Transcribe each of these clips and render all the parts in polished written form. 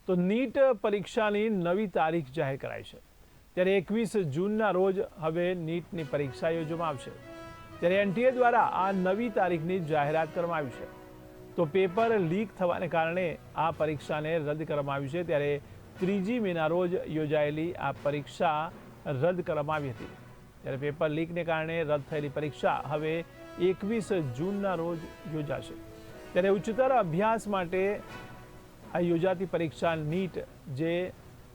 તો નીટ પરીક્ષાની નવી તારીખ જાહેર કરાઈ છે। ત્યારે 21 જૂનના રોજ હવે નીટની પરીક્ષા યોજવામાં આવશે। ત્યારે એનટીએ દ્વારા આ નવી તારીખની જાહેરાત કરવામાં આવી છે। તો પેપર લીક થવાને કારણે આ પરીક્ષાને રદ કરવામાં આવી છે। ત્યારે 3 મેના રોજ યોજાયેલી આ પરીક્ષા રદ કરવામાં આવી હતી। ત્યારે પેપર લીકને કારણે રદ થયેલી પરીક્ષા હવે 21 જૂનના રોજ યોજાશે। ત્યારે ઉચ્ચતર અભ્યાસ માટે આ યોજાતી પરીક્ષા નીટ જે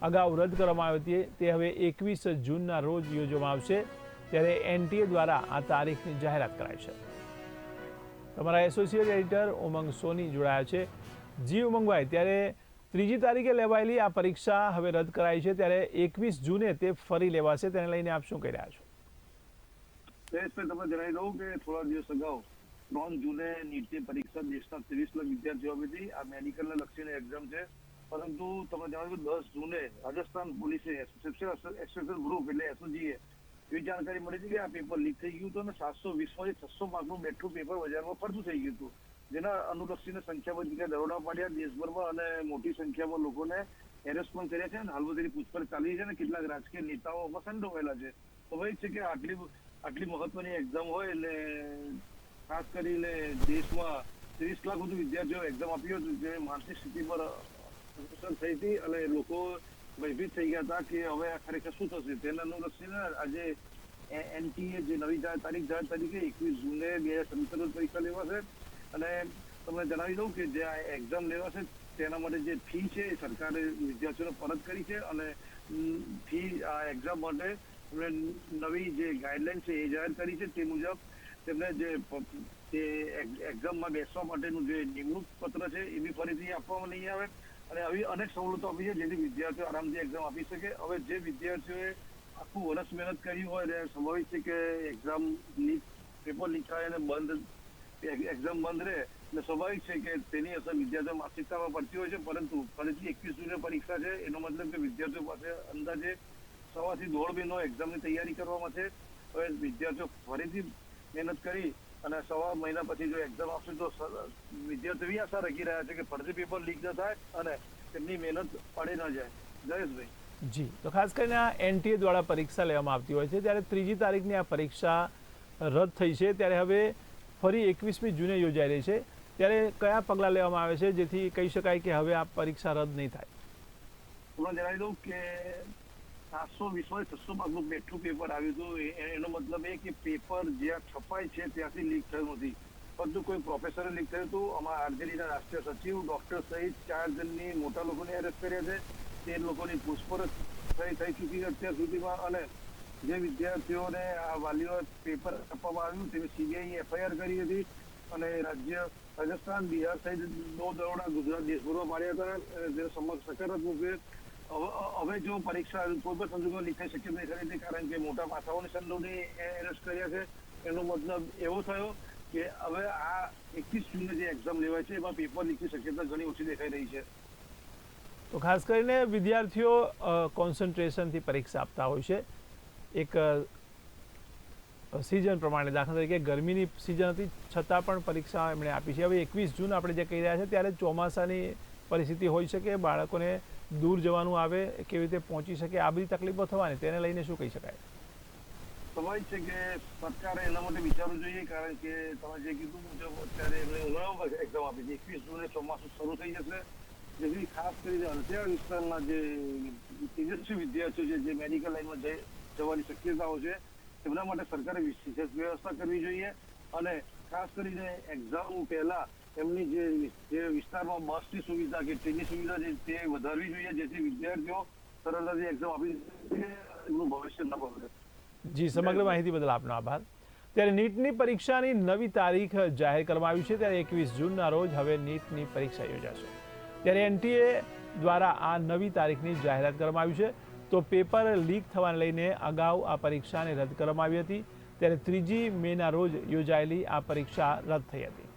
અગાઉ રદ કરવામાં આવી હતી તે હવે 21 જૂનના રોજ યોજવામાં આવશે। ત્યારે એનટીએ દ્વારા આ તારીખની જાહેરાત કરાઈ છે। તમારા એસોસિએટ એડિટર ઉમંગ સોની જોડાયા છે। જી ઉમંગભાઈ, ત્યારે 3 તારીખે લેવાયેલી આ પરીક્ષા હવે રદ કરાઈ છે, ત્યારે 21 જૂને તે ફરી લેવાશે, તેને લઈને આપ શું કહી રહ્યા છો? તમે જણાવી દઉં કે થોડા દિવસ અગાઉ 3 જૂને નીટની પરીક્ષા દેશના 23 લાખ વિદ્યાર્થીઓ આપી હતી। આ મેડિકલને લક્ષીને એક્ઝામ છે, પરંતુ તમે જાણો છો 10 જૂને રાજસ્થાન પોલીસે એક્સેપ્શન ગ્રુપ એટલે એસઓજીએ એવી જાણકારી મળી હતી કે આ પેપર લીક થઈ ગયું હતું અને 720 માંથી 600 માર્કનું બેઠું પેપર બજારમાં ફરતું થઈ ગયું હતું, જેના અનુલક્ષીને સંખ્યાબંધ જગ્યાએ દરોડા પાડ્યા દેશભરમાં અને મોટી સંખ્યામાં લોકોને એરેસ્ટ પણ કર્યા છે અને હાલમાં તેની પૂછપરછ ચાલી છે અને કેટલાક રાજકીય નેતાઓમાં સંડોવાયેલા છે। તો છે કે આટલી મહત્વની એક્ઝામ હોય એટલે ખાસ કરીને દેશમાં 30 લાખ વધુ વિદ્યાર્થીઓ એક્ઝામ આપી હતી, જે માનસિક સ્થિતિ પર અસર થઈ હતી અને લોકો ભયભીત થઈ ગયા હતા કે હવે આ ખરેખર શું થશે। તેના અનુલક્ષીને આજે એનટીએ જે નવી તારીખ જાહેર તરીકે 21 જૂને 2017 પરીક્ષા લેવાશે। અને તમને જણાવી દઉં કે જે આ એક્ઝામ લેવાશે તેના માટે જે ફી છે એ સરકારે વિદ્યાર્થીઓને પરત કરી છે અને ફી આ એક્ઝામ માટે નવી જે ગાઈડલાઈન છે એ જાહેર કરી છે। તે મુજબ તેમને જે એક્ઝામમાં બેસવા માટેનું જે નિમણૂક પત્ર છે એ બી ફરીથી આપવામાં નહીં આવે અને આવી અનેક સવલતો આપી છે જેથી વિદ્યાર્થીઓ આરામથી એક્ઝામ આપી શકે। હવે જે વિદ્યાર્થીઓએ આખું વર્ષ મહેનત કરી હોય એટલે સ્વાભાવિક છે કે એક્ઝામ પેપર લીક થાય અને એક્ઝામ બંધ રહે એટલે સ્વાભાવિક છે કે તેની અસર વિદ્યાર્થીઓ માનસિકતામાં પડતી હોય છે। પરંતુ ફરીથી 21 જૂને પરીક્ષા છે, એનો મતલબ કે વિદ્યાર્થીઓ પાસે અંદાજે 1.5 થી 1.5 મહિનો એક્ઝામની તૈયારી કરવામાં છે। હવે વિદ્યાર્થીઓ ફરીથી મહેનત કરી અને 1.5 મહિના પછી જો એક્ઝામ આપશે તો વિદ્યાર્થીઓ એવી આશા રાખી રહ્યા છે કે ફરીથી પેપર લીક ન થાય અને તેમની મહેનત પડે ન જાય। જયેશભાઈ જી, તો ખાસ કરીને આ એનટીએ દ્વારા પરીક્ષા લેવામાં આવતી હોય છે, ત્યારે 3 તારીખની આ પરીક્ષા રદ થઈ છે, ત્યારે હવે ફરી 21મી જૂને યોજાઈ રહી છે। ત્યારે કયા પગલાં લેવામાં આવે છે જેથી કહી શકાય કે હવે આ પરીક્ષા રદ નહીં થાય? તમને જણાવી દઉં કે 720 માંથી 600 માર્કનું બેઠું પેપર આવ્યું હતું। એનો મતલબ એ કે પેપર જ્યાં છપાય છે ત્યાંથી લીક થયું નથી, પરંતુ કોઈ પ્રોફેસરે લીક થયું હતું। અમારા આરજેડીના રાષ્ટ્રીય સચિવ ડોક્ટર સહિત 4 જણની મોટા લોકોને એરેસ્ટ કર્યા છે। તે લોકોની પૂછપરછ થઈ ચૂકી છે અત્યાર સુધીમાં અને જે વિદ્યાર્થીઓને આ વાલીઓ પેપર આપવામાં આવ્યું તેની સીબીઆઈ એફઆઈઆર કરી હતી અને રાજસ્થાન, બિહાર સહિત 9 દરોડા ગુજરાત દેશભરમાં પાડ્યા હતા। જેનો સમક્ષ સકારાત્મક છે। હવે જો પરીક્ષા કોઈ પણ સંજોગોમાં લીક થઈ શક્ય નહીં ખરી, કારણ કે મોટા પાસાઓની સંડોવણી એરેસ્ટ કર્યા છે। એનો મતલબ એવો થયો કે હવે આ 21 જૂને જે એક્ઝામ લેવાય છે એમાં પેપર લીકની શક્યતા ઘણી ઓછી દેખાઈ રહી છે। તો ખાસ કરીને વિદ્યાર્થીઓ કોન્સન્ટ્રેશનથી પરીક્ષા આપતા હોય છે, એક સિઝન પ્રમાણે, દાખલા તરીકે ગરમીની સિઝન હતી છતાં પણ પરીક્ષા એમણે આપી છે। હવે 21 જૂન આપણે જે કહી રહ્યા છે ત્યારે ચોમાસાની પરિસ્થિતિ હોઈ શકે, બાળકોને દૂર જવાનું આવે, કેવી રીતે પહોંચી શકે, આ બધી તકલીફો થવાની, તેને લઈને શું કહી શકાય? સ્વાભાવિક છે કે સરકારે એના માટે વિચારવું જોઈએ, કારણ કે તમે જે કીધું મુજબ અત્યારે એમણે ઉનાળામાં એક્ઝામ આપી છે। 21 જૂને ચોમાસું શરૂ થઈ જશે, જેથી ખાસ કરીને અંતરિયાળ વિસ્તારના જે તેજસ્વી વિદ્યાર્થીઓ છે જે મેડિકલ લાઈનમાં જવાની શક્યતાઓ છે તેમના માટે સરકારે વિશેષ વ્યવસ્થા કરવી જોઈએ અને ખાસ કરીને એક્ઝામ પહેલા એમની જે વિસ્તારમાં બસની સુવિધા કે ટ્રેનની સુવિધા છે તે વધારવી જોઈએ, જેથી વિદ્યાર્થીઓ સરળતાથી એક્ઝામ આપી શકે, એમનું ભવિષ્ય ન બગડે। જી, સમગ્ર માહિતી બદલ આપનો આભાર। ત્યારે નીટની પરીક્ષાની નવી તારીખ જાહેર કરવામાં આવી છે, ત્યારે 21 જૂનના રોજ હવે નીટની પરીક્ષા યોજાશે। ત્યારે એનટીએ દ્વારા આ નવી તારીખની જાહેરાત કરવામાં આવી છે। તો પેપર લીક થવાને લઈને અગાઉ આ પરીક્ષાને રદ કરવામાં આવી હતી, ત્યારે 3 મેના રોજ યોજાયેલી આ પરીક્ષા રદ થઈ હતી।